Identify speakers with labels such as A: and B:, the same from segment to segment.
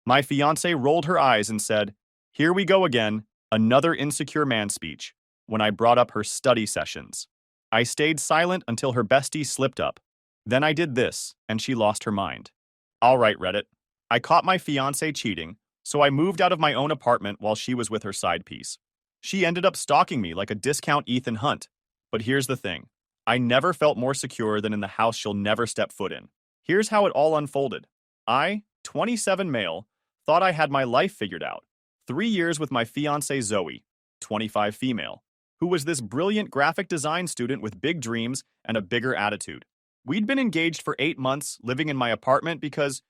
A: My fiancée rolled her eyes and said, "Here we go again, another insecure man speech," when I brought up her study sessions. I stayed silent until her bestie slipped up. Then I did this, and she lost her mind. All right, Reddit. I caught my fiancée cheating, so I moved out of my own apartment while she was with her side piece. She ended up stalking me like a discount Ethan Hunt. But here's the thing. I never felt more secure than in the house she'll never step foot in. Here's how it all unfolded. I, 27 male, thought I had my life figured out. 3 years with my fiancée Zoe, 25 female, who was this brilliant graphic design student with big dreams and a bigger attitude. We'd been engaged for 8 months, living in my apartment because,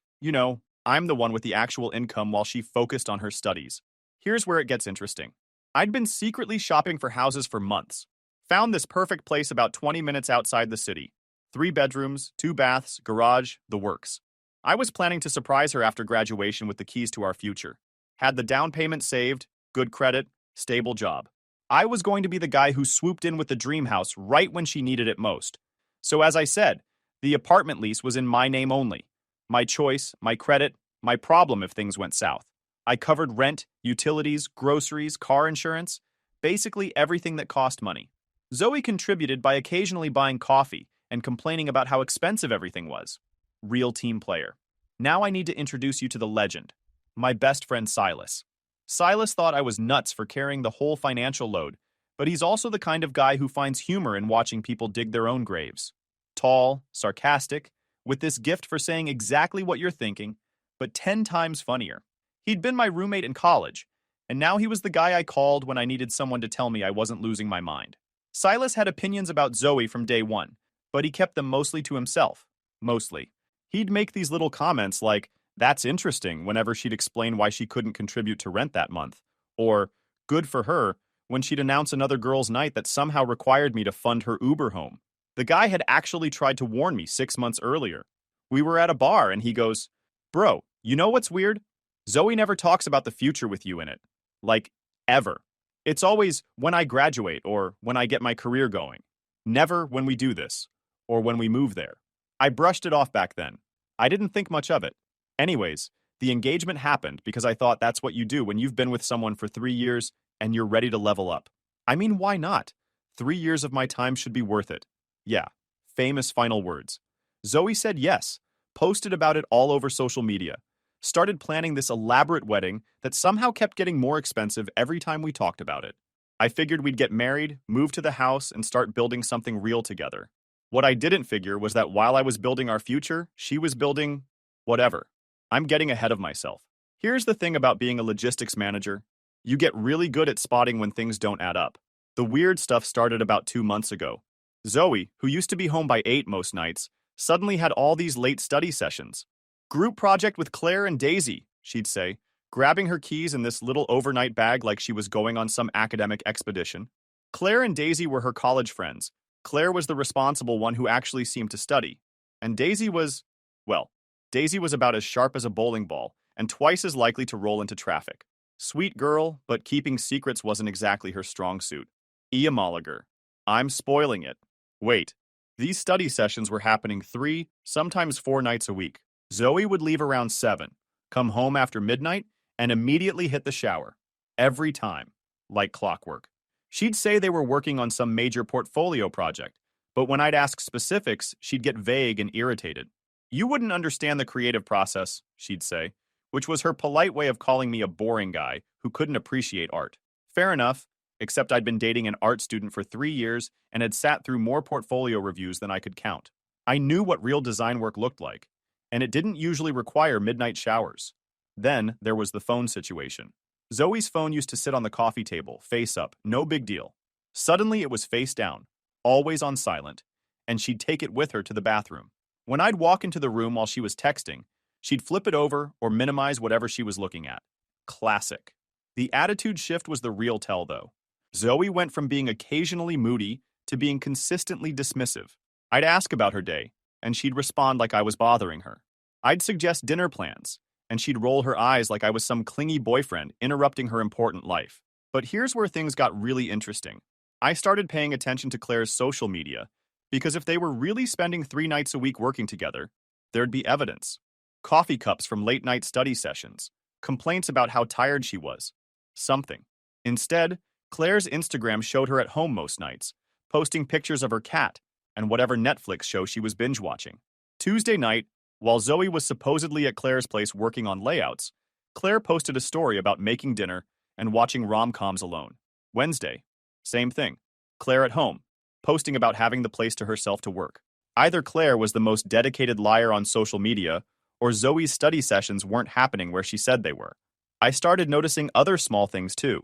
A: I'm the one with the actual income while she focused on her studies. Here's where it gets interesting. I'd been secretly shopping for houses for months. Found this perfect place about 20 minutes outside the city. 3 bedrooms, 2 baths, garage, the works. I was planning to surprise her after graduation with the keys to our future. Had the down payment saved, good credit, stable job. I was going to be the guy who swooped in with the dream house right when she needed it most. So as I said, the apartment lease was in my name only. My choice, my credit, my problem if things went south. I covered rent, utilities, groceries, car insurance, basically everything that cost money. Zoe contributed by occasionally buying coffee and complaining about how expensive everything was. Real team player. Now I need to introduce you to the legend, my best friend Silas. Silas thought I was nuts for carrying the whole financial load, but he's also the kind of guy who finds humor in watching people dig their own graves. Tall, sarcastic, with this gift for saying exactly what you're thinking, but 10 times funnier. He'd been my roommate in college, and now he was the guy I called when I needed someone to tell me I wasn't losing my mind. Silas had opinions about Zoe from day one, but he kept them mostly to himself. Mostly. He'd make these little comments like, "That's interesting," whenever she'd explain why she couldn't contribute to rent that month, or "Good for her," when she'd announce another girl's night that somehow required me to fund her Uber home. The guy had actually tried to warn me 6 months earlier. We were at a bar and he goes, "Bro, you know what's weird? Zoe never talks about the future with you in it. Like, ever. It's always when I graduate or when I get my career going. Never when we do this, or when we move there." I brushed it off back then. I didn't think much of it. Anyways, the engagement happened because I thought that's what you do when you've been with someone for 3 years and you're ready to level up. I mean, why not? 3 years of my time should be worth it. Yeah, famous final words. Zoe said yes, posted about it all over social media, started planning this elaborate wedding that somehow kept getting more expensive every time we talked about it. I figured we'd get married, move to the house, and start building something real together. What I didn't figure was that while I was building our future, she was building whatever. I'm getting ahead of myself. Here's the thing about being a logistics manager. You get really good at spotting when things don't add up. The weird stuff started about 2 months ago. Zoe, who used to be home by 8 most nights, suddenly had all these late study sessions. "Group project with Claire and Daisy," she'd say, grabbing her keys in this little overnight bag like she was going on some academic expedition. Claire and Daisy were her college friends. Claire was the responsible one who actually seemed to study. And Daisy was, well, Daisy was about as sharp as a bowling ball and twice as likely to roll into traffic. Sweet girl, but keeping secrets wasn't exactly her strong suit. Eomologer. I'm spoiling it. Wait. These study sessions were happening 3, sometimes 4 nights a week. Zoe would leave around 7, come home after midnight, and immediately hit the shower. Every time. Like clockwork. She'd say they were working on some major portfolio project, but when I'd ask specifics, she'd get vague and irritated. "You wouldn't understand the creative process," she'd say, which was her polite way of calling me a boring guy who couldn't appreciate art. Fair enough, except I'd been dating an art student for 3 years and had sat through more portfolio reviews than I could count. I knew what real design work looked like, and it didn't usually require midnight showers. Then there was the phone situation. Zoe's phone used to sit on the coffee table, face up, no big deal. Suddenly it was face down, always on silent, and she'd take it with her to the bathroom. When I'd walk into the room while she was texting, she'd flip it over or minimize whatever she was looking at. Classic. The attitude shift was the real tell, though. Zoe went from being occasionally moody to being consistently dismissive. I'd ask about her day, and she'd respond like I was bothering her. I'd suggest dinner plans, and she'd roll her eyes like I was some clingy boyfriend interrupting her important life. But here's where things got really interesting. I started paying attention to Claire's social media, because if they were really spending 3 nights a week working together, there'd be evidence. Coffee cups from late-night study sessions, complaints about how tired she was. Something. Instead, Claire's Instagram showed her at home most nights, posting pictures of her cat and whatever Netflix show she was binge-watching. Tuesday night, while Zoe was supposedly at Claire's place working on layouts, Claire posted a story about making dinner and watching rom-coms alone. Wednesday, same thing. Claire at home, posting about having the place to herself to work. Either Claire was the most dedicated liar on social media, or Zoe's study sessions weren't happening where she said they were. I started noticing other small things too.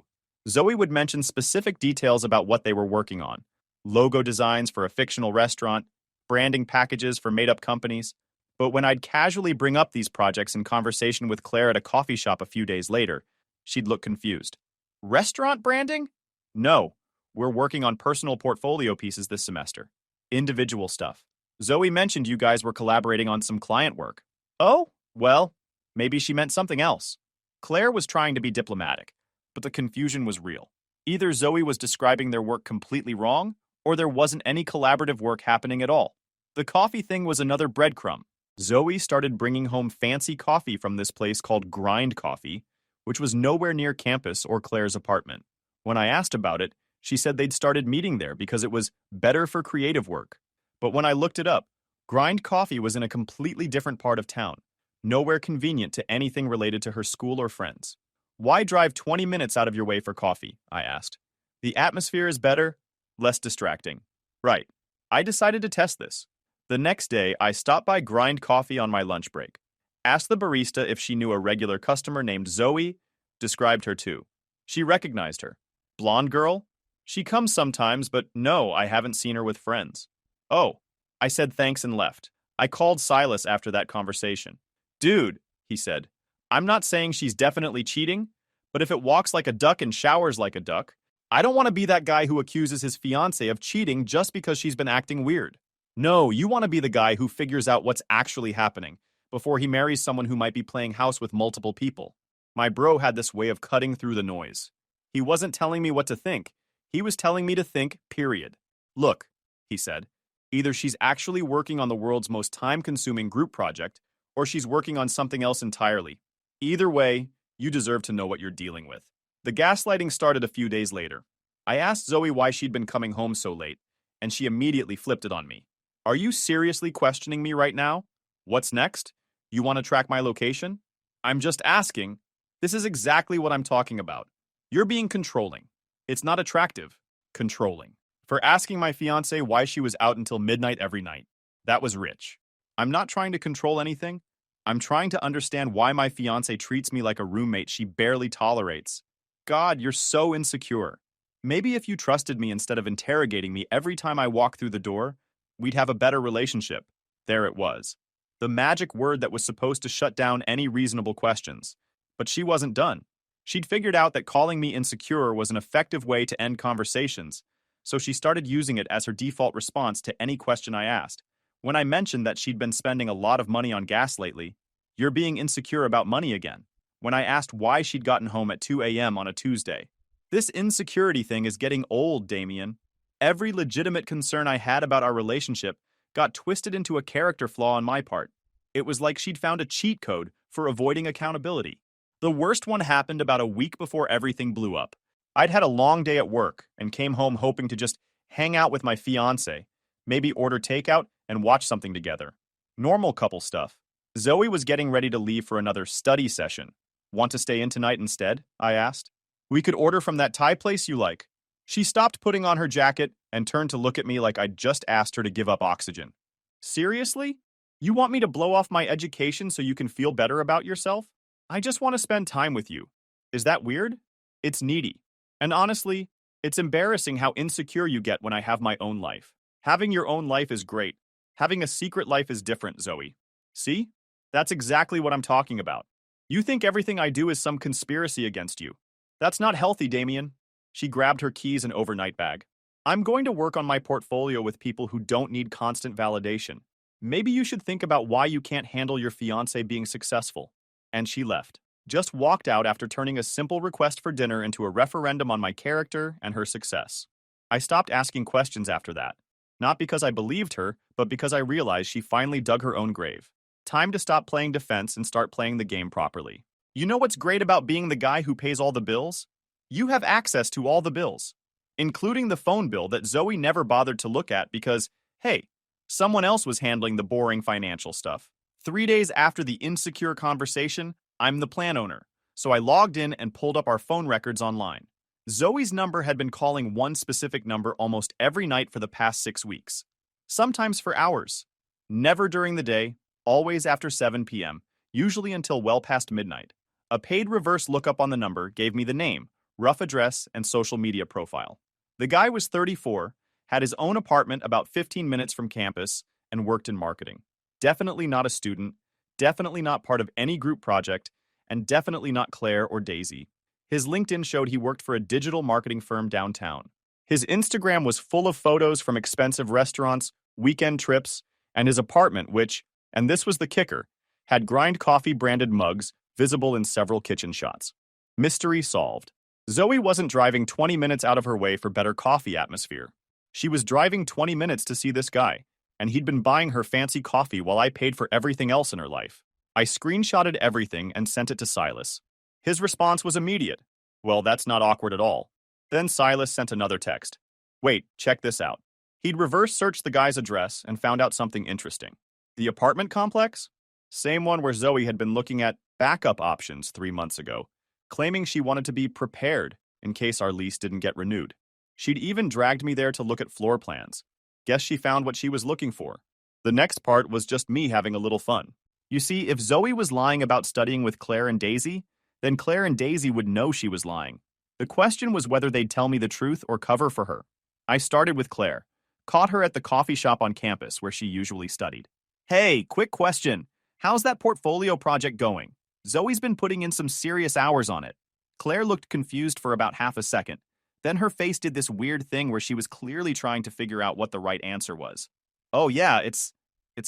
A: Zoe would mention specific details about what they were working on. Logo designs for a fictional restaurant, branding packages for made-up companies. But when I'd casually bring up these projects in conversation with Claire at a coffee shop a few days later, she'd look confused. Restaurant branding? No, we're working on personal portfolio pieces this semester. Individual stuff. Zoe mentioned you guys were collaborating on some client work. Oh, well, maybe she meant something else. Claire was trying to be diplomatic, but the confusion was real. Either Zoe was describing their work completely wrong, or there wasn't any collaborative work happening at all. The coffee thing was another breadcrumb. Zoe started bringing home fancy coffee from this place called Grind Coffee, which was nowhere near campus or Claire's apartment. When I asked about it, she said they'd started meeting there because it was better for creative work. But when I looked it up, Grind Coffee was in a completely different part of town, nowhere convenient to anything related to her school or friends. Why drive 20 minutes out of your way for coffee? I asked. The atmosphere is better, less distracting. Right. I decided to test this. The next day, I stopped by Grind Coffee on my lunch break. Asked the barista if she knew a regular customer named Zoe, described her too. She recognized her. Blonde girl? She comes sometimes, but no, I haven't seen her with friends. Oh. I said thanks and left. I called Silas after that conversation. Dude, he said, I'm not saying she's definitely cheating, but if it walks like a duck and showers like a duck, I don't want to be that guy who accuses his fiancée of cheating just because she's been acting weird. No, you want to be the guy who figures out what's actually happening before he marries someone who might be playing house with multiple people. My bro had this way of cutting through the noise. He wasn't telling me what to think. He was telling me to think, period. Look, he said, either she's actually working on the world's most time-consuming group project, or she's working on something else entirely. Either way, you deserve to know what you're dealing with. The gaslighting started a few days later. I asked Zoe why she'd been coming home so late, and she immediately flipped it on me. Are you seriously questioning me right now? What's next? You want to track my location? I'm just asking. This is exactly what I'm talking about. You're being controlling. It's not attractive. Controlling. For asking my fiancée why she was out until midnight every night. That was rich. I'm not trying to control anything. I'm trying to understand why my fiancée treats me like a roommate she barely tolerates. God, you're so insecure. Maybe if you trusted me instead of interrogating me every time I walk through the door, we'd have a better relationship. There it was. The magic word that was supposed to shut down any reasonable questions. But she wasn't done. She'd figured out that calling me insecure was an effective way to end conversations, so she started using it as her default response to any question I asked. When I mentioned that she'd been spending a lot of money on gas lately, you're being insecure about money again. When I asked why she'd gotten home at 2 a.m. on a Tuesday. This insecurity thing is getting old, Damien. Every legitimate concern I had about our relationship got twisted into a character flaw on my part. It was like she'd found a cheat code for avoiding accountability. The worst one happened about a week before everything blew up. I'd had a long day at work and came home hoping to just hang out with my fiancé, maybe order takeout and watch something together. Normal couple stuff. Zoe was getting ready to leave for another study session. Want to stay in tonight instead? I asked. We could order from that Thai place you like. She stopped putting on her jacket and turned to look at me like I'd just asked her to give up oxygen. Seriously? You want me to blow off my education so you can feel better about yourself? I just want to spend time with you. Is that weird? It's needy. And honestly, it's embarrassing how insecure you get when I have my own life. Having your own life is great. Having a secret life is different, Zoe. See? That's exactly what I'm talking about. You think everything I do is some conspiracy against you. That's not healthy, Damien. She grabbed her keys and overnight bag. I'm going to work on my portfolio with people who don't need constant validation. Maybe you should think about why you can't handle your fiancé being successful. And she left. Just walked out after turning a simple request for dinner into a referendum on my character and her success. I stopped asking questions after that. Not because I believed her, but because I realized she finally dug her own grave. Time to stop playing defense and start playing the game properly. You know what's great about being the guy who pays all the bills? You have access to all the bills, including the phone bill that Zoe never bothered to look at because, hey, someone else was handling the boring financial stuff. 3 days after the insecure conversation, I'm the plan owner, so I logged in and pulled up our phone records online. Zoe's number had been calling one specific number almost every night for the past 6 weeks, sometimes for hours. Never during the day, always after 7 p.m., usually until well past midnight. A paid reverse lookup on the number gave me the name, rough address, and social media profile. The guy was 34, had his own apartment about 15 minutes from campus, and worked in marketing. Definitely not a student, definitely not part of any group project, and definitely not Claire or Daisy. His LinkedIn showed he worked for a digital marketing firm downtown. His Instagram was full of photos from expensive restaurants, weekend trips, and his apartment, which, and this was the kicker, had Grind Coffee branded mugs visible in several kitchen shots. Mystery solved. Zoe wasn't driving 20 minutes out of her way for better coffee atmosphere. She was driving 20 minutes to see this guy, and he'd been buying her fancy coffee while I paid for everything else in her life. I screenshotted everything and sent it to Silas. His response was immediate. Well, that's not awkward at all. Then Silas sent another text. Wait, check this out. He'd reverse searched the guy's address and found out something interesting. The apartment complex? Same one where Zoe had been looking at backup options 3 months ago, claiming she wanted to be prepared in case our lease didn't get renewed. She'd even dragged me there to look at floor plans. Guess she found what she was looking for. The next part was just me having a little fun. You see, if Zoe was lying about studying with Claire and Daisy, then Claire and Daisy would know she was lying. The question was whether they'd tell me the truth or cover for her. I started with Claire. Caught her at the coffee shop on campus where she usually studied. Hey, quick question. How's that portfolio project going? Zoe's been putting in some serious hours on it. Claire looked confused for about half a second. Then her face did this weird thing where she was clearly trying to figure out what the right answer was. Oh yeah, it's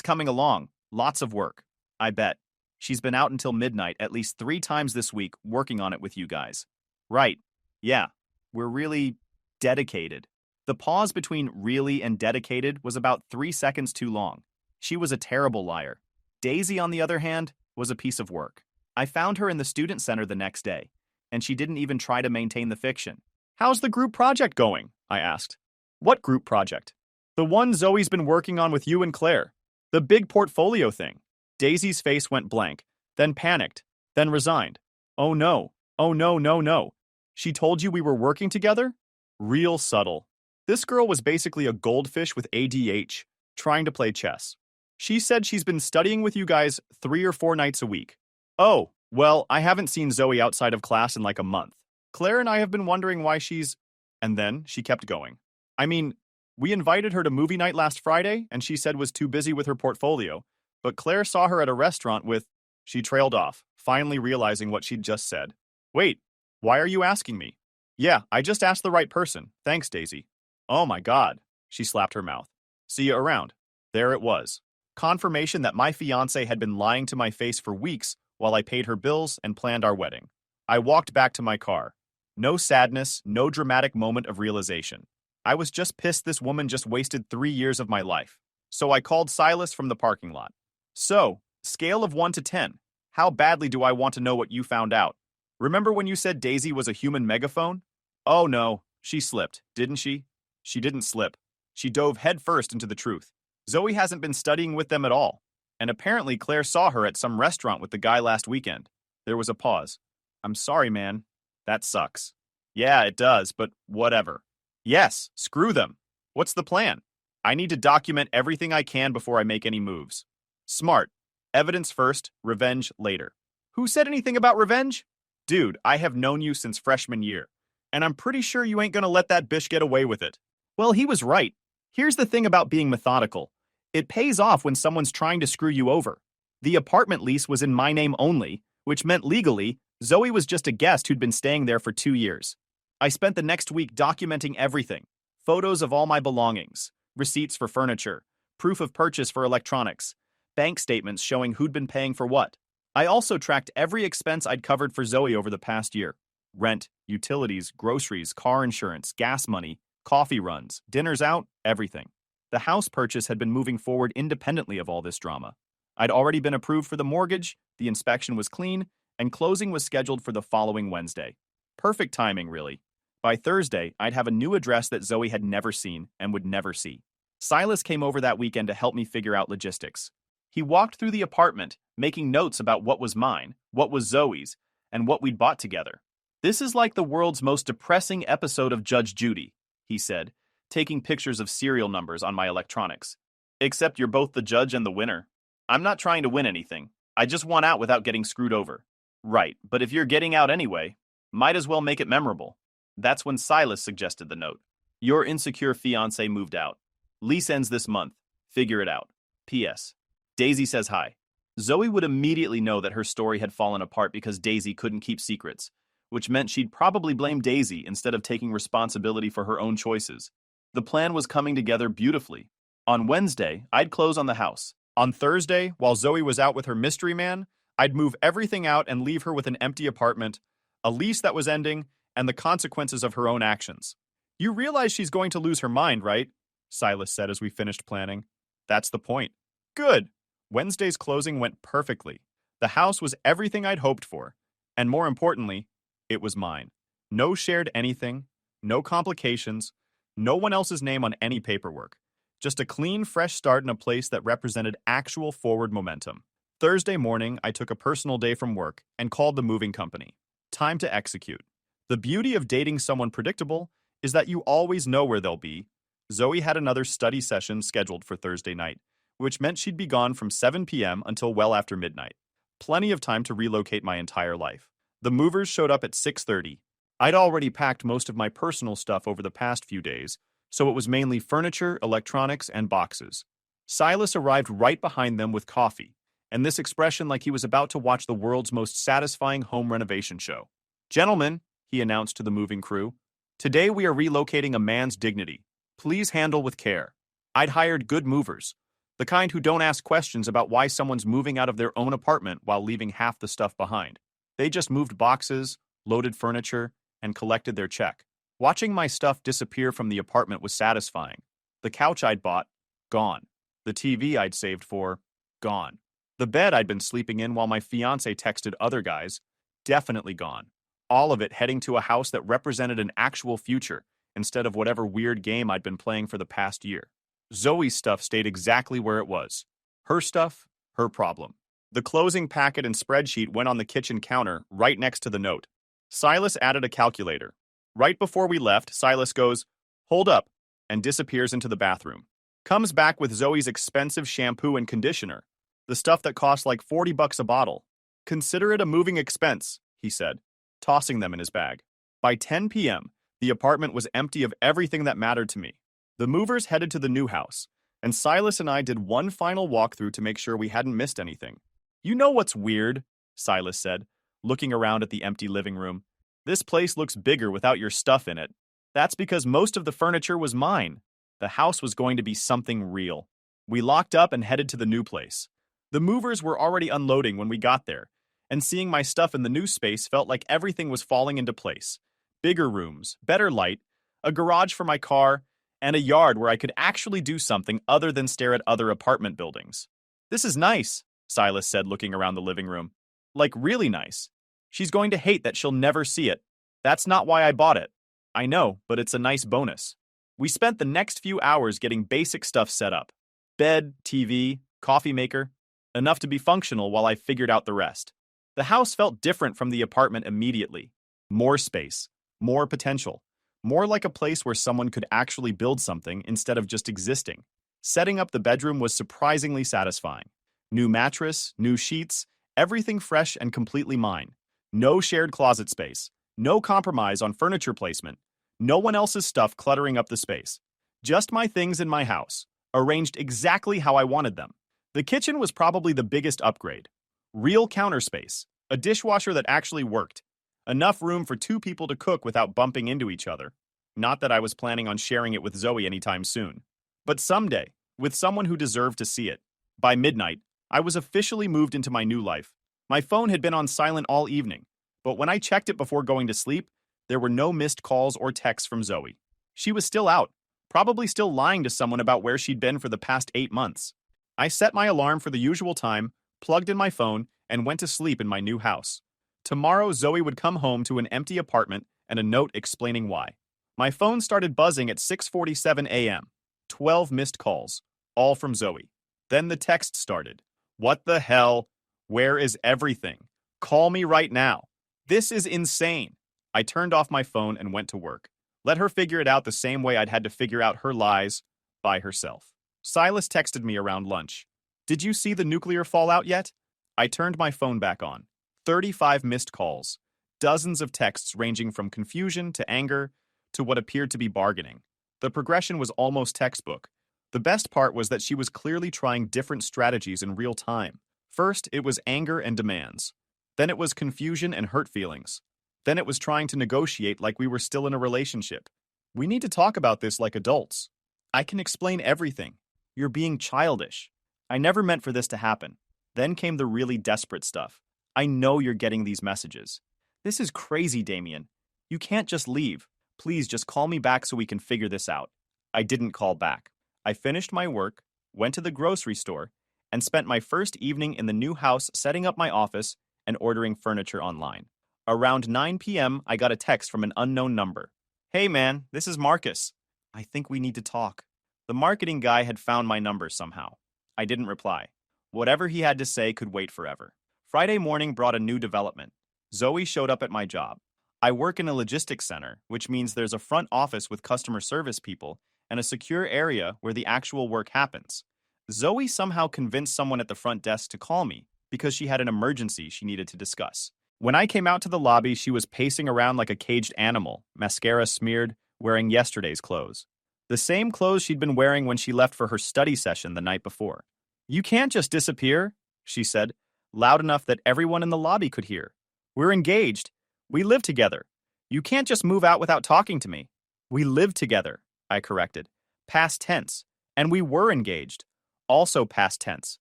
A: coming along. Lots of work. I bet. She's been out until midnight at least 3 times this week working on it with you guys. Right. Yeah. We're really dedicated. The pause between really and dedicated was about 3 seconds too long. She was a terrible liar. Daisy, on the other hand, was a piece of work. I found her in the student center the next day, and she didn't even try to maintain the fiction. How's the group project going? I asked. What group project? The one Zoe's been working on with you and Claire. The big portfolio thing. Daisy's face went blank, then panicked, then resigned. Oh no. Oh no, no, no. She told you we were working together? Real subtle. This girl was basically a goldfish with ADH, trying to play chess. She said she's been studying with you guys 3 or 4 nights a week. Oh, well, I haven't seen Zoe outside of class in like a month. Claire and I have been wondering why she's... And then she kept going. I mean, we invited her to movie night last Friday, and she said was too busy with her portfolio, but Claire saw her at a restaurant with... She trailed off, finally realizing what she'd just said. Wait, why are you asking me? Yeah, I just asked the right person. Thanks, Daisy. Oh my God. She slapped her mouth. See you around. There it was. Confirmation that my fiancé had been lying to my face for weeks while I paid her bills and planned our wedding. I walked back to my car. No sadness, no dramatic moment of realization. I was just pissed this woman just wasted 3 years of my life. So I called Silas from the parking lot. So, scale of 1 to 10, how badly do I want to know what you found out? Remember when you said Daisy was a human megaphone? Oh no, she slipped, didn't she? She didn't slip. She dove headfirst into the truth. Zoe hasn't been studying with them at all. And apparently Claire saw her at some restaurant with the guy last weekend. There was a pause. I'm sorry, man. That sucks. Yeah, it does, but whatever. Yes, screw them. What's the plan? I need to document everything I can before I make any moves. Smart. Evidence first, revenge later. Who said anything about revenge? Dude, I have known you since freshman year, and I'm pretty sure you ain't gonna let that bish get away with it. Well, he was right. Here's the thing about being methodical. It pays off when someone's trying to screw you over. The apartment lease was in my name only, which meant legally, Zoe was just a guest who'd been staying there for 2 years. I spent the next week documenting everything. Photos of all my belongings, receipts for furniture, proof of purchase for electronics, bank statements showing who'd been paying for what. I also tracked every expense I'd covered for Zoe over the past year. Rent, utilities, groceries, car insurance, gas money, coffee runs, dinners out, everything. The house purchase had been moving forward independently of all this drama. I'd already been approved for the mortgage, the inspection was clean, and closing was scheduled for the following Wednesday. Perfect timing, really. By Thursday, I'd have a new address that Zoe had never seen and would never see. Silas came over that weekend to help me figure out logistics. He walked through the apartment, making notes about what was mine, what was Zoe's, and what we'd bought together. "This is like the world's most depressing episode of Judge Judy," he said, taking pictures of serial numbers on my electronics. "Except you're both the judge and the winner. I'm not trying to win anything. I just want out without getting screwed over." "Right, but if you're getting out anyway, might as well make it memorable." That's when Silas suggested the note. "Your insecure fiancé moved out. Lease ends this month. Figure it out. P.S. Daisy says hi." Zoe would immediately know that her story had fallen apart because Daisy couldn't keep secrets, which meant she'd probably blame Daisy instead of taking responsibility for her own choices. The plan was coming together beautifully. On Wednesday, I'd close on the house. On Thursday, while Zoe was out with her mystery man, I'd move everything out and leave her with an empty apartment, a lease that was ending, and the consequences of her own actions. "You realize she's going to lose her mind, right?" Silas said as we finished planning. "That's the point." "Good." Wednesday's closing went perfectly. The house was everything I'd hoped for, and more importantly, it was mine. No shared anything, no complications, no one else's name on any paperwork. Just a clean, fresh start in a place that represented actual forward momentum. Thursday morning, I took a personal day from work and called the moving company. Time to execute. The beauty of dating someone predictable is that you always know where they'll be. Zoe had another study session scheduled for Thursday night, which meant she'd be gone from 7 p.m. until well after midnight. Plenty of time to relocate my entire life. The movers showed up at 6:30. I'd already packed most of my personal stuff over the past few days, so it was mainly furniture, electronics, and boxes. Silas arrived right behind them with coffee, and this expression like he was about to watch the world's most satisfying home renovation show. "Gentlemen," he announced to the moving crew, "today we are relocating a man's dignity. Please handle with care." I'd hired good movers, the kind who don't ask questions about why someone's moving out of their own apartment while leaving half the stuff behind. They just moved boxes, loaded furniture, and collected their check. Watching my stuff disappear from the apartment was satisfying. The couch I'd bought, gone. The TV I'd saved for, gone. The bed I'd been sleeping in while my fiancé texted other guys, definitely gone. All of it heading to a house that represented an actual future instead of whatever weird game I'd been playing for the past year. Zoe's stuff stayed exactly where it was. Her stuff, her problem. The closing packet and spreadsheet went on the kitchen counter right next to the note. Silas added a calculator. Right before we left, Silas goes, "Hold up," and disappears into the bathroom. Comes back with Zoe's expensive shampoo and conditioner, the stuff that costs like $40 a bottle. "Consider it a moving expense," he said, tossing them in his bag. By 10 p.m., the apartment was empty of everything that mattered to me. The movers headed to the new house, and Silas and I did one final walkthrough to make sure we hadn't missed anything. "You know what's weird?" Silas said, looking around at the empty living room. "This place looks bigger without your stuff in it. That's because most of the furniture was mine. The house was going to be something real." We locked up and headed to the new place. The movers were already unloading when we got there, and seeing my stuff in the new space felt like everything was falling into place. Bigger rooms, better light, a garage for my car, and a yard where I could actually do something other than stare at other apartment buildings. "This is nice," Silas said, looking around the living room. "Like really nice. She's going to hate that she'll never see it. That's not why I bought it." "I know, but it's a nice bonus." We spent the next few hours getting basic stuff set up. Bed, TV, coffee maker. Enough to be functional while I figured out the rest. The house felt different from the apartment immediately. More space. More potential. More like a place where someone could actually build something instead of just existing. Setting up the bedroom was surprisingly satisfying. New mattress, new sheets, everything fresh and completely mine. No shared closet space. No compromise on furniture placement. No one else's stuff cluttering up the space. Just my things in my house, arranged exactly how I wanted them. The kitchen was probably the biggest upgrade. Real counter space. A dishwasher that actually worked. Enough room for two people to cook without bumping into each other. Not that I was planning on sharing it with Zoe anytime soon. But someday, with someone who deserved to see it. By midnight, I was officially moved into my new life. My phone had been on silent all evening, but when I checked it before going to sleep, there were no missed calls or texts from Zoe. She was still out, probably still lying to someone about where she'd been for the past 8 months. I set my alarm for the usual time, plugged in my phone, and went to sleep in my new house. Tomorrow, Zoe would come home to an empty apartment and a note explaining why. My phone started buzzing at 6:47 a.m. 12 missed calls, all from Zoe. Then the text started. What the hell? Where is everything? Call me right now. This is insane. I turned off my phone and went to work. Let her figure it out the same way I'd had to figure out her lies by herself. Silas texted me around lunch. Did you see the nuclear fallout yet? I turned my phone back on. 35 missed calls. Dozens of texts ranging from confusion to anger to what appeared to be bargaining. The progression was almost textbook. The best part was that she was clearly trying different strategies in real time. First, it was anger and demands. Then it was confusion and hurt feelings. Then it was trying to negotiate like we were still in a relationship. We need to talk about this like adults. I can explain everything. You're being childish. I never meant for this to happen. Then came the really desperate stuff. I know you're getting these messages. This is crazy, Damien. You can't just leave. Please just call me back so we can figure this out. I didn't call back. I finished my work, went to the grocery store, and spent my first evening in the new house setting up my office and ordering furniture online. Around 9 p.m., I got a text from an unknown number. Hey man, this is Marcus. I think we need to talk. The marketing guy had found my number somehow. I didn't reply. Whatever he had to say could wait forever. Friday morning brought a new development. Zoe showed up at my job. I work in a logistics center, which means there's a front office with customer service people and a secure area where the actual work happens. Zoe somehow convinced someone at the front desk to call me because she had an emergency she needed to discuss. When I came out to the lobby, she was pacing around like a caged animal, mascara smeared, wearing yesterday's clothes. The same clothes she'd been wearing when she left for her study session the night before. You can't just disappear, she said, loud enough that everyone in the lobby could hear. We're engaged. We live together. You can't just move out without talking to me. We live together, I corrected. Past tense. And we were engaged. Also past tense.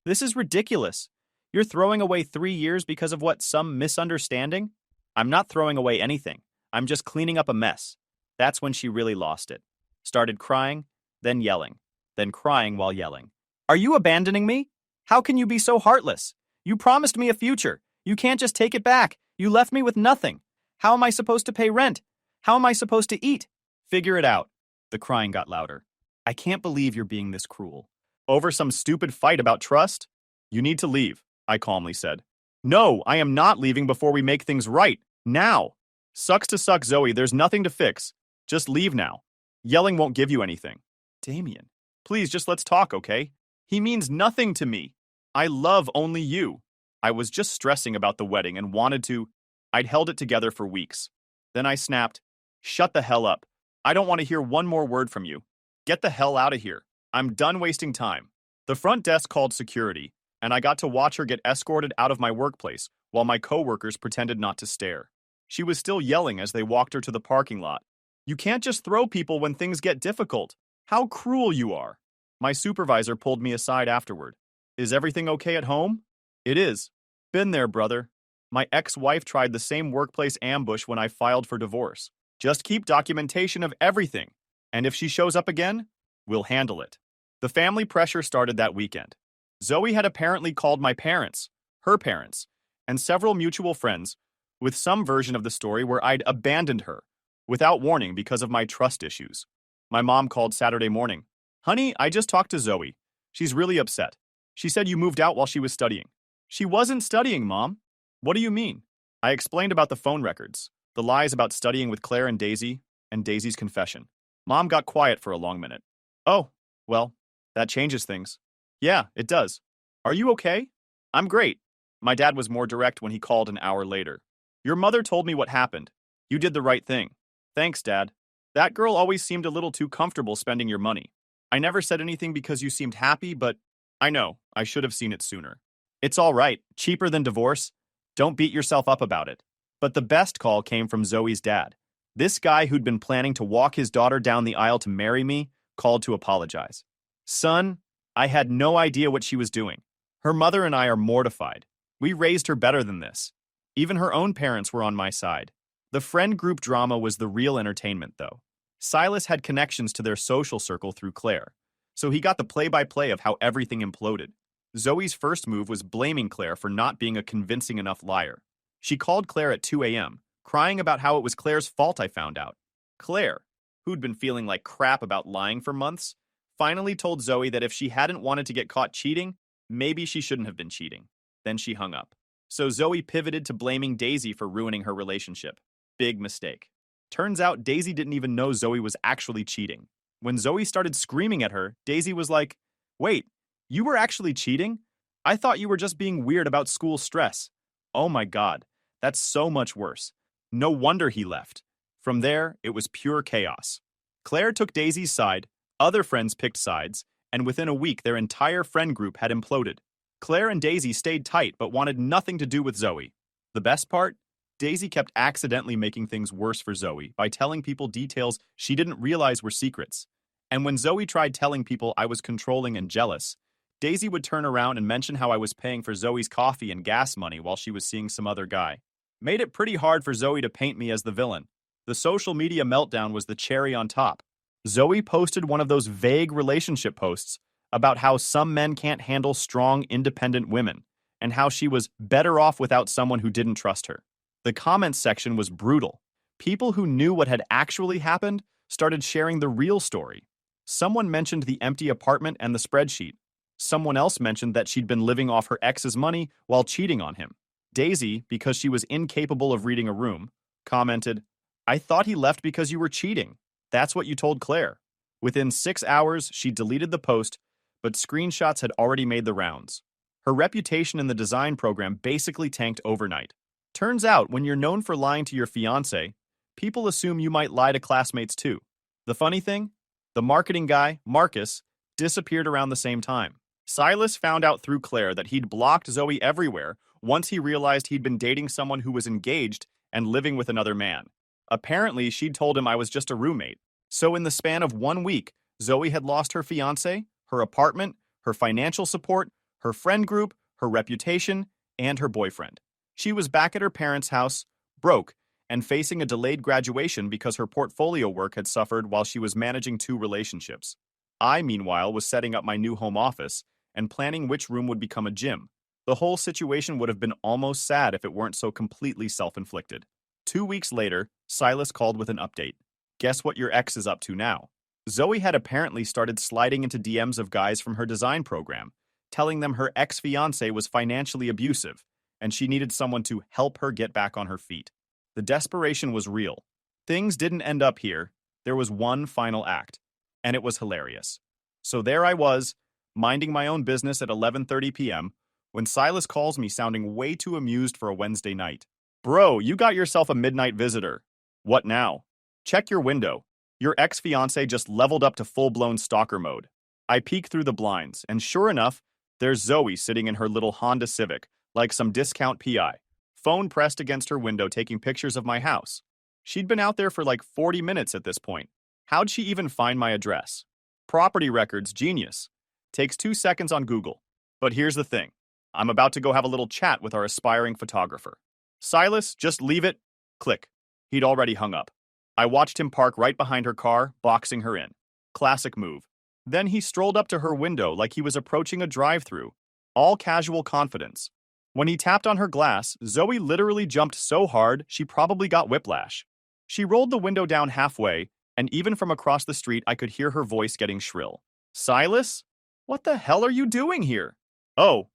A: This is ridiculous. You're throwing away 3 years because of what, some misunderstanding? I'm not throwing away anything. I'm just cleaning up a mess. That's when she really lost it. Started crying, then yelling, then crying while yelling. Are you abandoning me? How can you be so heartless? You promised me a future. You can't just take it back. You left me with nothing. How am I supposed to pay rent? How am I supposed to eat? Figure it out. The crying got louder. I can't believe you're being this cruel. Over some stupid fight about trust? You need to leave, I calmly said. No, I am not leaving before we make things right. Now. Sucks to suck, Zoe. There's nothing to fix. Just leave now. Yelling won't give you anything. Damien, please just let's talk, okay? He means nothing to me. I love only you. I was just stressing about the wedding and wanted to. I'd held it together for weeks. Then I snapped, shut the hell up. I don't want to hear one more word from you. Get the hell out of here. I'm done wasting time. The front desk called security, and I got to watch her get escorted out of my workplace while my coworkers pretended not to stare. She was still yelling as they walked her to the parking lot. You can't just throw people when things get difficult. How cruel you are. My supervisor pulled me aside afterward. Is everything okay at home? It is. Been there, brother. My ex-wife tried the same workplace ambush when I filed for divorce. Just keep documentation of everything. And if she shows up again, we'll handle it. The family pressure started that weekend. Zoe had apparently called my parents, her parents, and several mutual friends with some version of the story where I'd abandoned her without warning because of my trust issues. My mom called Saturday morning. Honey, I just talked to Zoe. She's really upset. She said you moved out while she was studying. She wasn't studying, Mom. What do you mean? I explained about the phone records, the lies about studying with Claire and Daisy's confession. Mom got quiet for a long minute. Oh, well, that changes things. Yeah, it does. Are you okay? I'm great. My dad was more direct when he called an hour later. Your mother told me what happened. You did the right thing. Thanks, Dad. That girl always seemed a little too comfortable spending your money. I never said anything because you seemed happy, but I know, I should have seen it sooner. It's all right, cheaper than divorce. Don't beat yourself up about it. But the best call came from Zoe's dad. This guy who'd been planning to walk his daughter down the aisle to marry me called to apologize. Son, I had no idea what she was doing. Her mother and I are mortified. We raised her better than this. Even her own parents were on my side. The friend group drama was the real entertainment, though. Silas had connections to their social circle through Claire, so he got the play-by-play of how everything imploded. Zoe's first move was blaming Claire for not being a convincing enough liar. She called Claire at 2 a.m., crying about how it was Claire's fault I found out. Claire, who'd been feeling like crap about lying for months, finally told Zoe that if she hadn't wanted to get caught cheating, maybe she shouldn't have been cheating. Then she hung up. So Zoe pivoted to blaming Daisy for ruining her relationship. Big mistake. Turns out Daisy didn't even know Zoe was actually cheating. When Zoe started screaming at her, Daisy was like, "Wait, you were actually cheating? I thought you were just being weird about school stress." Oh my god, that's so much worse. No wonder he left. From there, it was pure chaos. Claire took Daisy's side, other friends picked sides, and within a week their entire friend group had imploded. Claire and Daisy stayed tight but wanted nothing to do with Zoe. The best part? Daisy kept accidentally making things worse for Zoe by telling people details she didn't realize were secrets. And when Zoe tried telling people I was controlling and jealous, Daisy would turn around and mention how I was paying for Zoe's coffee and gas money while she was seeing some other guy. Made it pretty hard for Zoe to paint me as the villain. The social media meltdown was the cherry on top. Zoe posted one of those vague relationship posts about how some men can't handle strong, independent women, and how she was better off without someone who didn't trust her. The comments section was brutal. People who knew what had actually happened started sharing the real story. Someone mentioned the empty apartment and the spreadsheet. Someone else mentioned that she'd been living off her ex's money while cheating on him. Daisy, because she was incapable of reading a room, commented, "I thought he left because you were cheating. That's what you told Claire." Within 6 hours, she deleted the post, but screenshots had already made the rounds. Her reputation in the design program basically tanked overnight. Turns out, when you're known for lying to your fiancé, people assume you might lie to classmates too. The funny thing? The marketing guy, Marcus, disappeared around the same time. Silas found out through Claire that he'd blocked Zoe everywhere once he realized he'd been dating someone who was engaged and living with another man. Apparently, she'd told him I was just a roommate. So in the span of 1 week, Zoe had lost her fiancé, her apartment, her financial support, her friend group, her reputation, and her boyfriend. She was back at her parents' house, broke, and facing a delayed graduation because her portfolio work had suffered while she was managing 2 relationships. I, meanwhile, was setting up my new home office and planning which room would become a gym. The whole situation would have been almost sad if it weren't so completely self-inflicted. 2 weeks later, Silas called with an update. Guess what your ex is up to now? Zoe had apparently started sliding into DMs of guys from her design program, telling them her ex-fiancé was financially abusive, and she needed someone to help her get back on her feet. The desperation was real. Things didn't end up here. There was one final act, and it was hilarious. So there I was, minding my own business at 11:30 p.m., when Silas calls me sounding way too amused for a Wednesday night. "Bro, you got yourself a midnight visitor." "What now?" "Check your window. Your ex-fiancé just leveled up to full-blown stalker mode." I peek through the blinds, and sure enough, there's Zoe sitting in her little Honda Civic, like some discount PI, phone pressed against her window taking pictures of my house. She'd been out there for like 40 minutes at this point. How'd she even find my address? Property records, genius. Takes 2 seconds on Google. But here's the thing. I'm about to go have a little chat with our aspiring photographer. "Silas, just leave it." Click. He'd already hung up. I watched him park right behind her car, boxing her in. Classic move. Then he strolled up to her window like he was approaching a drive-thru. All casual confidence. When he tapped on her glass, Zoe literally jumped so hard she probably got whiplash. She rolled the window down halfway, and even from across the street I could hear her voice getting shrill. "Silas? What the hell are you doing here?" "Oh,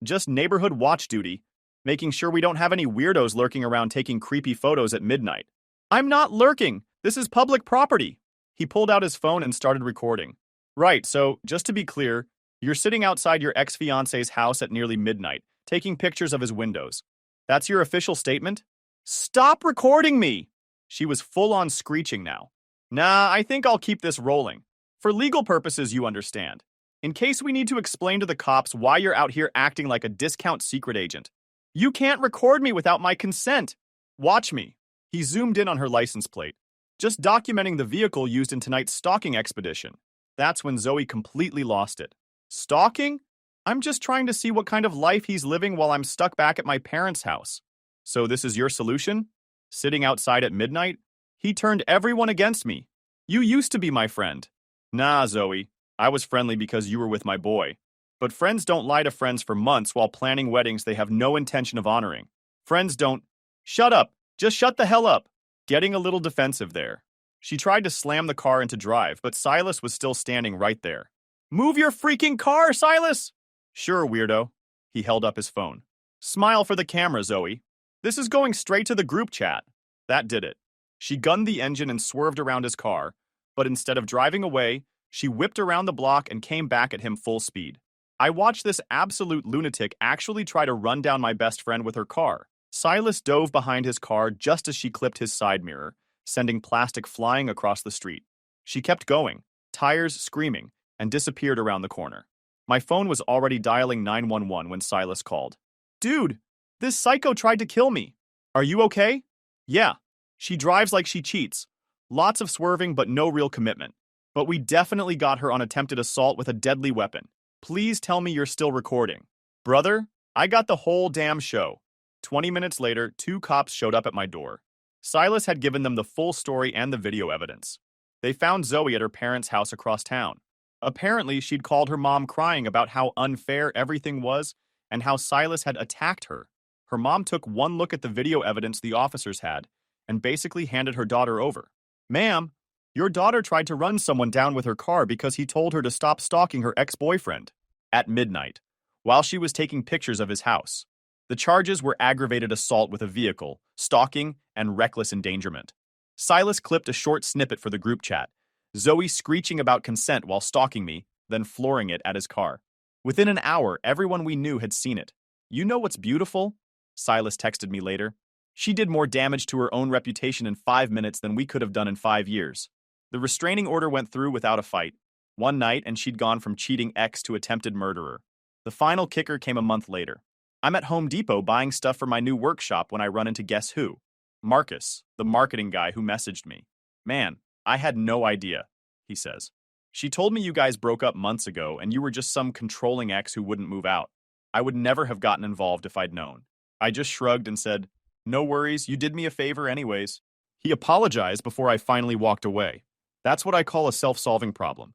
A: just neighborhood watch duty, making sure we don't have any weirdos lurking around taking creepy photos at midnight." "I'm not lurking. This is public property." He pulled out his phone and started recording. "Right, so just to be clear, you're sitting outside your ex-fiancé's house at nearly midnight, taking pictures of his windows. That's your official statement?" "Stop recording me!" She was full-on screeching now. "Nah, I think I'll keep this rolling. For legal purposes, you understand. In case we need to explain to the cops why you're out here acting like a discount secret agent. You can't record me without my consent. Watch me." He zoomed in on her license plate. "Just documenting the vehicle used in tonight's stalking expedition." That's when Zoe completely lost it. "Stalking? I'm just trying to see what kind of life he's living while I'm stuck back at my parents' house." "So this is your solution? Sitting outside at midnight? He turned everyone against me. You used to be my friend." "Nah, Zoe. I was friendly because you were with my boy. But friends don't lie to friends for months while planning weddings they have no intention of honoring. Friends don't. Shut up. Just shut the hell up. Getting a little defensive there. She tried to slam the car into drive, but Silas was still standing right there. Move your freaking car, Silas! Sure, weirdo. He held up his phone. Smile for the camera, Zoe. This is going straight to the group chat. That did it. She gunned the engine and swerved around his car, but instead of driving away, she whipped around the block and came back at him full speed. I watched this absolute lunatic actually try to run down my best friend with her car. Silas dove behind his car just as she clipped his side mirror, sending plastic flying across the street. She kept going, tires screaming, and disappeared around the corner. My phone was already dialing 911 when Silas called. Dude, this psycho tried to kill me. Are you okay? Yeah. She drives like she cheats. Lots of swerving but no real commitment. But we definitely got her on attempted assault with a deadly weapon. Please tell me you're still recording. Brother, I got the whole damn show. 20 minutes later, 2 cops showed up at my door. Silas had given them the full story and the video evidence. They found Zoe at her parents' house across town. Apparently, she'd called her mom crying about how unfair everything was and how Silas had attacked her. Her mom took one look at the video evidence the officers had and basically handed her daughter over. Ma'am, your daughter tried to run someone down with her car because he told her to stop stalking her ex-boyfriend. At midnight, while she was taking pictures of his house. The charges were aggravated assault with a vehicle, stalking, and reckless endangerment. Silas clipped a short snippet for the group chat, Zoe screeching about consent while stalking me, then flooring it at his car. Within an hour, everyone we knew had seen it. You know what's beautiful? Silas texted me later. She did more damage to her own reputation in 5 minutes than we could have done in 5 years. The restraining order went through without a fight. One night, and she'd gone from cheating ex to attempted murderer. The final kicker came a month later. I'm at Home Depot buying stuff for my new workshop when I run into guess who? Marcus, the marketing guy who messaged me. Man, I had no idea, he says. She told me you guys broke up months ago and you were just some controlling ex who wouldn't move out. I would never have gotten involved if I'd known. I just shrugged and said, no worries, you did me a favor anyways. He apologized before I finally walked away. That's what I call a self-solving problem.